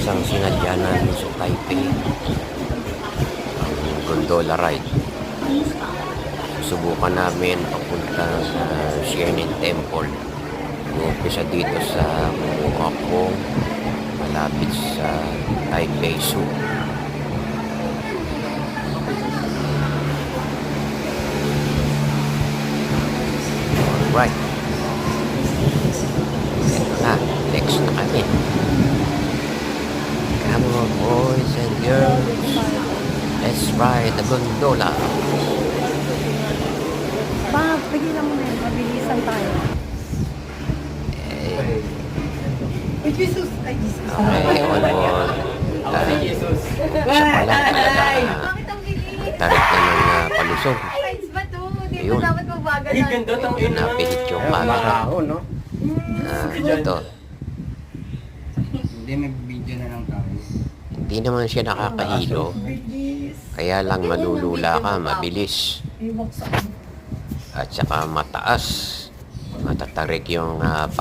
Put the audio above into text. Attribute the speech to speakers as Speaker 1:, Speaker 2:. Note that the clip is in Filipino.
Speaker 1: Isang sinadya namin sa Taipei, ang gondola ride. Subukan namin papuntang Xiamen Temple. Umpisa dito sa Muakbong, malapit sa Taipei Zoo. Alright. Ito na, next na kami. Come on, boys and girls. Let's ride the gondola.
Speaker 2: Pa, pigilan mo na yun. Mabilisan tayo. Ay, Jesus! Ay, Jesus!
Speaker 1: Okay, on board.
Speaker 3: Jesus.
Speaker 1: Isa pa lang talaga.
Speaker 2: Bakit ang bilis?
Speaker 1: Tarik na ng palusog.
Speaker 2: Lines ba to? Di
Speaker 1: Ayun.
Speaker 2: ba dapat magbagal
Speaker 3: Ay, ganda tong ina.
Speaker 1: Napilit yung camera.
Speaker 3: no?
Speaker 1: Ito.
Speaker 3: Hindi, mag-video na lang tayo.
Speaker 1: Hindi naman siya nakakahilo.
Speaker 2: Bilis.
Speaker 1: Kaya lang malulula ka, mabilis.
Speaker 2: Iwak sa
Speaker 1: At saka mataas. Matatarik yung paa